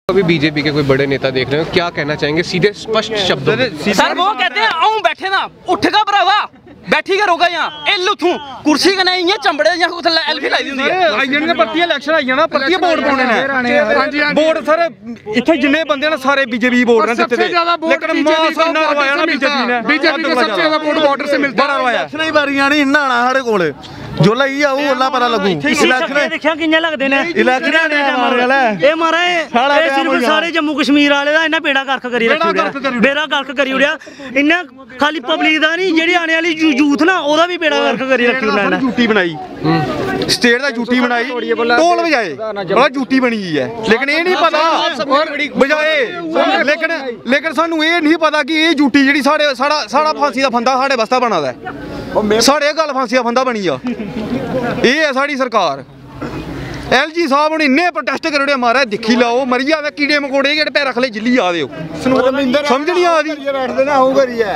अभी बीजेपी के कोई बड़े नेता देख रहे हो, क्या कहना चाहेंगे सीधे स्पष्ट शब्दों में? सर वो कहते हैं आऊं बैठे ना उठेगा भरावा बैठी के रोगा यहाँ एलू थू कुर्सी का नहीं है चंबड़े यहाँ को थल्ला एल्फी लाई दी हुंदी है आईजन ने परती इलेक्शन आई जाना परती वोट पाने ने वोट सर इथे जिन्ने बंदे ने सारे बीजेपी वोट ने दिते लेकिन मास ना रवाया ना बीजेपी के सबसे ज्यादा वोट बॉर्डर से मिलता है इलेक्शन ही बारियां नहीं इन्ना साडे कोल जो लई आऊ ओला पता लगू इलेक्शन देखिया किन्ने लगदे ने इलेक्शन ने मार गला ए मारा ए सिर्फ सारे जम्मू कश्मीर वाले दा इन्ना बेड़ा गर्क करी रखिया बेड़ा गर्क करी उड़िया इन्ना खाली पब्लिक दा नहीं जेडी आने वाली यूथ ना ओदा भी बेड़ा गर्क करी रखिया उन्होंने ड्यूटी बनाई स्टेट दा ड्यूटी बनाई टोल बजाए बड़ा ड्यूटी बनी है लेकिन ये नहीं पता बजाए लेकिन सानू ये नहीं पता कि ये ड्यूटी जेडी साडे साडा फांसी दा फंदा साडे वास्ते बना दा है साडे गल फांसी दा फंदा बनी आ ये है साड़ी सरकार LG साहब ने इन्ने प्रोटेस्ट करोड़े मारा दिखी लाओ मरी जावे कीड़े मकोड़े जेड़े पे रख ले जिली आ दे समझ नहीं आ रही बैठदे ना आऊ करी है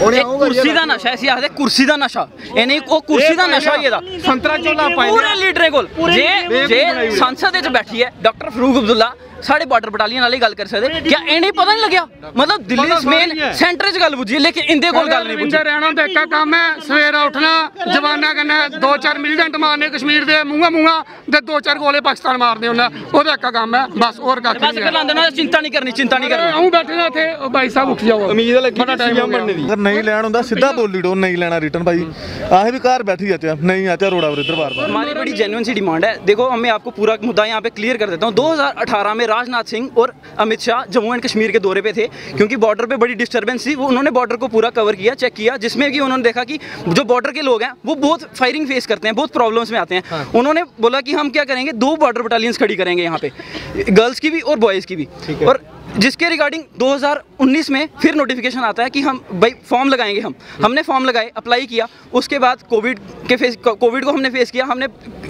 ओने आऊ करी कुर्सी दा नशा ऐसी आखदे कुर्सी दा नशा इन्हें ओ कुर्सी दा नशा होई एदा संतरा चोला पाए पूरे लीडरे कोल जे संसद विच बैठी है डॉक्टर फरूक अब्दुल्ला साढ़े बॉर्डर बटालियन वाली गल कर सकते क्या इन्हें पता नहीं लग्या मतलब दिल्ली मेन सेंटर च गल बुझी लेकिन इंदे कोल गल नहीं बुझी रहना तो एक काम है सवेरा उठना जवाना कन्नै 2-4 मिलिटेंट मारने कश्मीर दे मूंहा ते 2-4 गोले पाकिस्तान मारने उन्हें ओदा एक काम है बस और कख बस कर लांदे ना चिंता नहीं करनी आऊं बैठे ना थे भाई साहब उठ जाओ उम्मीद लगी बड़ा टाइम बनने दी अगर नहीं लेना हुंदा सीधा बोली दो नहीं लेना रिटर्न भाई आहे भी घर बैठी जाते नहीं आते रोड़ा पर इधर बार-बार हमारी बड़ी जेन्युइन सी डिमांड है देखो मैं आपको पूरा मुद्दा यहाँ पे क्लियर कर देता हूँ 2018 में राजनाथ सिंह और अमित शाह जम्मू एंड कश्मीर के दौरे पे थे क्योंकि बॉर्डर पे बड़ी डिस्टर्बेंस थी उन्होंने बॉर्डर को पूरा कवर किया चेक किया जिसमें कि उन्होंने देखा कि जो बॉर्डर के लोग हैं वो बहुत फायरिंग फेस करते हैं बहुत प्रॉब्लम्स में आते हैं हाँ। उन्होंने बोला कि हम क्या करेंगे 2 बॉर्डर बटालियंस खड़ी करेंगे यहाँ पे गर्ल्स की भी और बॉयज़ की भी और जिसके रिगार्डिंग 2019 में फिर नोटिफिकेशन आता है कि हम भाई फॉर्म लगाएंगे हमने फॉर्म लगाए अप्लाई किया उसके बाद कोविड को हमने फेस किया हमने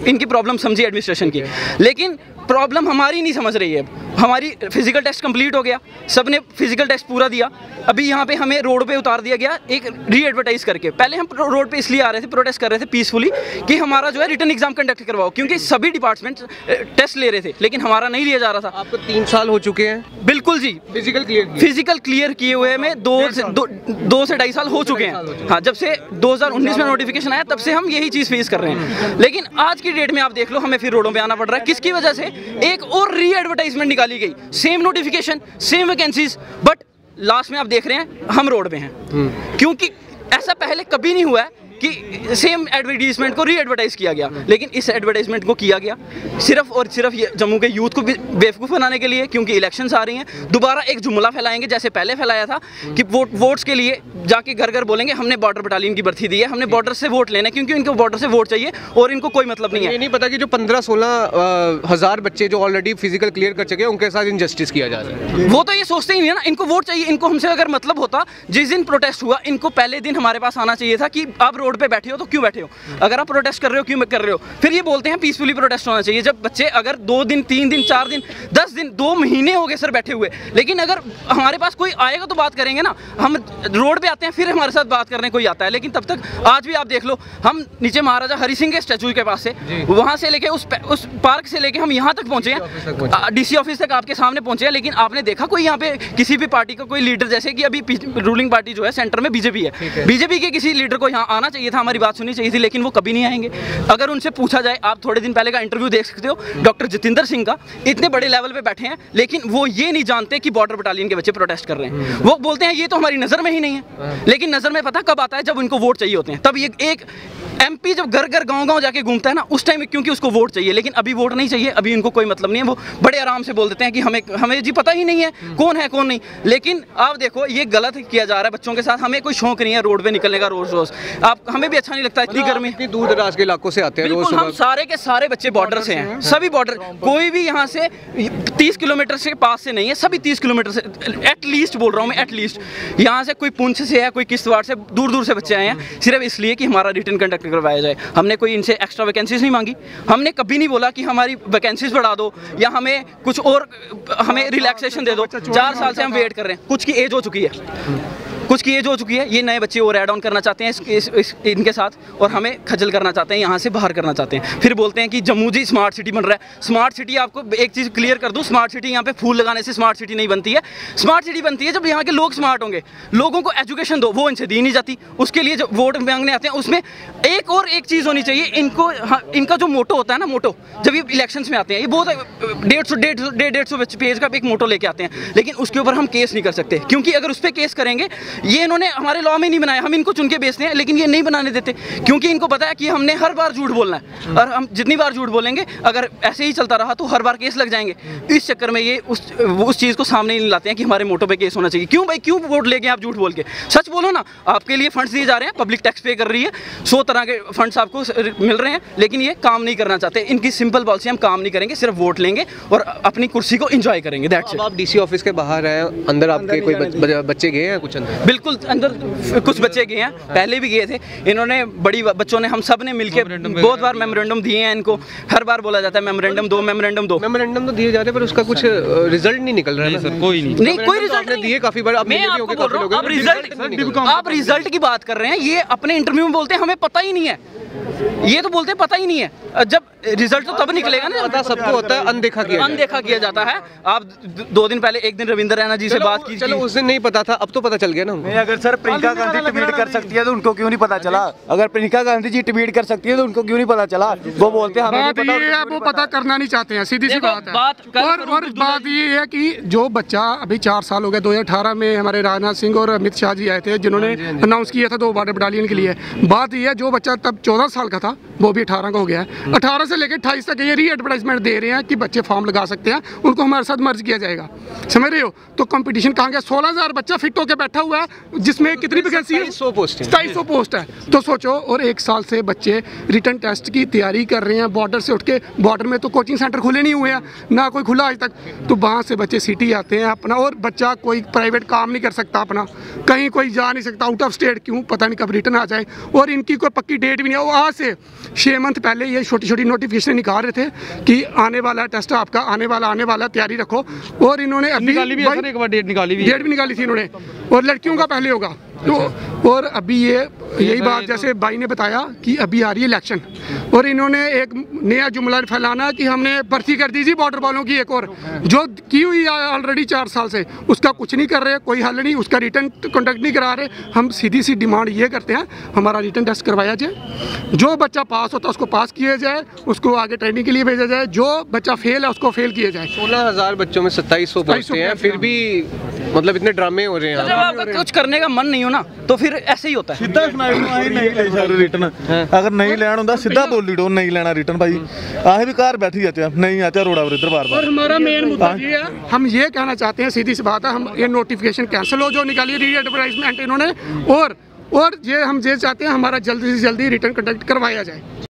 इनकी प्रॉब्लम समझी एडमिनिस्ट्रेशन की लेकिन प्रॉब्लम हमारी नहीं समझ रही है हमारी फिजिकल टेस्ट कंप्लीट हो गया सबने फिजिकल टेस्ट पूरा दिया अभी यहाँ पे हमें रोड पे उतार दिया गया एक री एडवर्टाइज करके पहले हम रोड पे इसलिए आ रहे थे प्रोटेस्ट कर रहे थे पीसफुली कि हमारा जो है रिटर्न एग्जाम कंडक्ट करवाओ क्योंकि सभी डिपार्टमेंट टेस्ट ले रहे थे लेकिन हमारा नहीं लिया जा रहा था आपको 3 साल हो चुके हैं बिल्कुल जी फिजिकल क्लियर किए हुए में 2 से 2.5 साल हो चुके हैं हाँ जब से 2019 में नोटिफिकेशन आया तब से हम यही चीज़ फेस कर रहे हैं लेकिन आज की डेट में आप देख लो हमें फिर रोडों पे आना पड़ रहा है किसकी वजह से एक और री एडवर्टाइजमेंट निकाली गई same notification same vacancies but last में आप देख रहे हैं हम रोड पे हैं क्योंकि ऐसा पहले कभी नहीं हुआ है कि सेम एडवर्टाइजमेंट को री एडवर्टाइज किया गया लेकिन इस एडवर्टाइजमेंट को किया गया सिर्फ और सिर्फ ये जम्मू के यूथ को बेवकूफ़ बनाने के लिए क्योंकि इलेक्शंस आ रही हैं दोबारा एक जुमला फैलाएंगे जैसे पहले फैलाया था कि वोट्स के लिए जाके घर घर बोलेंगे हमने बॉर्डर बटालियन की भर्ती दी है हमने बॉर्डर से वोट लेने क्योंकि इनको बॉर्डर से वोट चाहिए और इनको कोई मतलब नहीं है ये नहीं पता कि जो 15-16 हज़ार बच्चे जो ऑलरेडी फिजिकल क्लियर कर चुके हैं उनके साथ इनजस्टिस किया जा रहा है वो तो ये सोचते ही नहीं है ना इनको वोट चाहिए इनको हमसे अगर मतलब होता जिस दिन प्रोटेस्ट हुआ इनको पहले दिन हमारे पास आना चाहिए था कि आप रोड पे बैठे हो तो क्यों बैठे हो अगर आप प्रोटेस्ट कर रहे हो क्यों कर रहे हो फिर ये बोलते हैं पीसफुली प्रोटेस्ट होना चाहिए जब बच्चे अगर 2 दिन 3 दिन 4 दिन 10 दिन 2 महीने हो गए सर बैठे हुए लेकिन अगर हमारे पास कोई आएगा तो बात करेंगे ना हम रोड पे आते हैं फिर हमारे साथ बात करने कोई आता है लेकिन तब तक आज भी आप देख लो हम नीचे महाराजा हरि सिंह के स्टैचू के पास से वहाँ से लेके उस पार्क से लेके हम यहाँ तक पहुँचे हैं DC ऑफिस तक आपके सामने पहुँचे हैं लेकिन आपने देखा कोई यहाँ पे किसी भी पार्टी का कोई लीडर जैसे कि अभी रूलिंग पार्टी जो है सेंटर में बीजेपी है बीजेपी के किसी लीडर को यहाँ आना चाहिए था हमारी बात सुननी चाहिए थी लेकिन वो कभी नहीं आएंगे अगर उनसे पूछा जाए आप थोड़े दिन पहले का इंटरव्यू देख सकते हो डॉक्टर जितेंद्र सिंह का इतने बड़े लेवल पे बैठे हैं लेकिन वो ये नहीं जानते कि बॉर्डर बटालियन के बच्चे प्रोटेस्ट कर रहे हैं वो बोलते हैं ये तो हमारी नज़र में ही नहीं है लेकिन नज़र में पता कब आता है जब उनको वोट चाहिए होते हैं तब ये एक MP जब घर घर गांव जाके घूमता है ना उस टाइम क्योंकि उसको वोट चाहिए लेकिन अभी वोट नहीं चाहिए अभी उनको कोई मतलब नहीं है वो बड़े आराम से बोल देते हैं कि हमें जी पता ही नहीं है कौन नहीं लेकिन आप देखो ये गलत किया जा रहा है बच्चों के साथ हमें कोई शौक नहीं है रोड पे निकलने का रोज आप हमें भी अच्छा नहीं लगता इतनी गर्मी इतनी दूर दराज के इलाकों से आते हैं रोज हम सारे के सारे बच्चे बॉर्डर से हैं सभी बॉर्डर कोई भी यहाँ से 30 किलोमीटर से पास से नहीं है सभी 30 किलोमीटर से एटलीस्ट बोल रहा हूँ मैं एटलीस्ट यहाँ से कोई पुंछ से है कोई किश्तवाड़ से दूर से बच्चे आए हैं सिर्फ इसलिए कि हमारा रिटर्न कंडक्ट करवाया जाए हमने कोई इनसे एक्स्ट्रा वैकेंसीज नहीं मांगी हमने कभी नहीं बोला कि हमारी वैकेंसीज बढ़ा दो या हमें कुछ और हमें रिलैक्सेशन दे दो 4 साल से हम वेट कर रहे हैं कुछ की एज हो चुकी है कुछ की एज हो चुकी है, ये नए बच्चे और ऐड ऑन करना चाहते हैं इनके साथ, और हमें खजल करना चाहते हैं, यहाँ से बाहर करना चाहते हैं। फिर बोलते हैं कि जम्मू जी स्मार्ट सिटी बन रहा है। स्मार्ट सिटी, आपको एक चीज़ क्लियर कर दूँ, स्मार्ट सिटी यहाँ पे फूल लगाने से स्मार्ट सिटी नहीं बनती है। स्मार्ट सिटी बनती है जब यहाँ के लोग स्मार्ट होंगे। लोगों को एजुकेशन दो, वो इनसे दी नहीं जाती। उसके लिए जो वोट मांगने आते हैं, उसमें एक चीज़ होनी चाहिए इनको, इनका जो मोटो होता है ना, मोटो, जब ये इलेक्शंस में आते हैं, ये बहुत 150 पेज का एक मोटो लेके आते हैं, लेकिन उसके ऊपर हम केस नहीं कर सकते, क्योंकि अगर उस पर केस करेंगे, ये इन्होंने हमारे लॉ में नहीं बनाया, हम इनको चुन के बेचते हैं, लेकिन ये नहीं बनाने देते, क्योंकि इनको पता है कि हमने हर बार झूठ बोलना है, और हम जितनी बार झूठ बोलेंगे, अगर ऐसे ही चलता रहा तो हर बार केस लग जाएंगे। इस चक्कर में ये उस चीज़ को सामने नहीं लाते हैं कि हमारे मोटो पे केस होना चाहिए। क्यों भाई, क्यों वोट लेके आप झूठ बोल के? सच बोलो ना, आपके लिए फंड्स दिए जा रहे हैं, पब्लिक टैक्स पे कर रही है, 100 तरह के फंड्स आपको मिल रहे हैं, लेकिन ये काम नहीं करना चाहते। इनकी सिंपल पॉलिसी, हम काम नहीं करेंगे, सिर्फ वोट लेंगे और अपनी कुर्सी को एंजॉय करेंगे। That's it. आप डीसी ऑफिस के बाहर हैं, अंदर आपके कोई बच्चे गए हैं? कुछ अंदर? बिल्कुल, अंदर कुछ बच्चे गए हैं, पहले भी गए थे। इन्होंने बच्चों ने, हम सब ने मिलकर बहुत बार मेमोरेंडम दिए हैं इनको। हर बार बोला जाता है मेमोरेंडम दो, मेमोरेंडम दो। मेमोरेंडम तो दिए जा रहे हैं, पर उसका कुछ रिजल्ट नहीं निकल रहा है सर। कोई रिजल्ट नहीं दिए, काफी बार मैं आपको बोल रहा हूँ, आप रिजल्ट की बात कर रहे हैं। ये अपने इंटरव्यू में बोलते हैं हमें पता ही नहीं है, ये तो बोलते हैं पता ही नहीं है। जब रिजल्ट तो तब निकलेगा ना। पता सबको होता है, अनदेखा किया जाता है। आप 2 दिन पहले, एक दिन रविंद्र रैना जी से बात की, चलो उस दिन नहीं पता था, अब तो पता चल गया ना उनको। अगर सर प्रियंका गांधी ट्वीट कर सकती है तो उनको क्यों नहीं पता चला? अगर प्रियंका गांधी जी ट्वीट कर सकती है तो उनको क्यों नहीं पता चला? वो बोलते हैं हमें नहीं पता, वो पता करना नहीं चाहते हैं, सीधी सी बात है। और बात ये है कि जो बच्चा अभी 4 साल हो गए, 2018 में हमारे राजनाथ सिंह और अमित शाह जी आए थे, जिन्होंने अनाउंस किया था 2 बॉर्डर बटालियन के लिए। बात ये है, जो बच्चा तब 14 साल का था, वो भी 18 का हो गया है। 18 से लेकर 28 तक ये री एडवर्टाइजमेंट दे रहे हैं कि बच्चे फॉर्म लगा सकते हैं, उनको हमारे साथ मर्ज किया जाएगा। समझ रहे हो? तो कंपटीशन कहाँ गया? 16,000 बच्चा फिट होकर बैठा हुआ है, जिसमें कितनी वैकेंसी है? 250 पोस्ट है। तो सोचो, और 1 साल से बच्चे रिटर्न टेस्ट की तैयारी कर रहे हैं। बॉर्डर से उठ के, बॉर्डर में तो कोचिंग सेंटर खुले नहीं हुए हैं, ना कोई खुला आज तक। तो वहाँ से बच्चे सिटी आते हैं अपना, और बच्चा कोई प्राइवेट काम नहीं कर सकता अपना, कहीं कोई जा नहीं सकता आउट ऑफ स्टेट। क्यों? पता नहीं कब रिटर्न आ जाए, और इनकी कोई पक्की डेट भी नहीं है। वो आज से 6 मंथ पहले ये छोटी नोटिफिकेशन निकाल रहे थे कि आने वाला टेस्ट आपका आने वाला तैयारी रखो। और इन्होंने अभी एक बार डेट भी निकाली थी इन्होंने, और लड़कियों का पहले होगा। तो और अभी यही बात, जैसे भाई ने बताया कि अभी आ रही है इलेक्शन, और इन्होंने एक नया जुमला फैलाना कि हमने भर्ती कर दी बॉर्डर वालों की, एक और जो की हुई है ऑलरेडी 4 साल से, उसका कुछ नहीं कर रहे, कोई हल नहीं, उसका रिटर्न कंडक्ट नहीं करा रहे। हम सीधी सी डिमांड ये करते हैं, हमारा रिटर्न टेस्ट करवाया जाए, जो बच्चा पास होता है उसको पास किया जाए, उसको आगे ट्रेनिंग के लिए भेजा जाए, जो बच्चा फेल है उसको फेल किया जाए। 16,000 बच्चों में 2700 पोस्टें हैं, फिर भी मतलब इतने ड्रामे हो रहे हैं। जब आपका कुछ करने का मन नहीं हो ना, तो फिर ऐसे ही होता है। सीधा रिटर्न अगर नहीं लेना होता, सीधा बोली दो नहीं लेना रिटर्न भाई। आए भी घर बैठी जाते हैं, नहीं आते रोड़ा पर इधर बार-बार। और हमारा मेन मुद्दा ये है, हम ये कहना चाहते हैं, सीधी सी बात है, हम ये नोटिफिकेशन कैंसिल हो जो निकाली री एडवर्टाइजमेंट इन्होंने, और ये हम ये चाहते हैं हमारा जल्दी से जल्दी रिटर्न कंडक्ट करवाया जाए।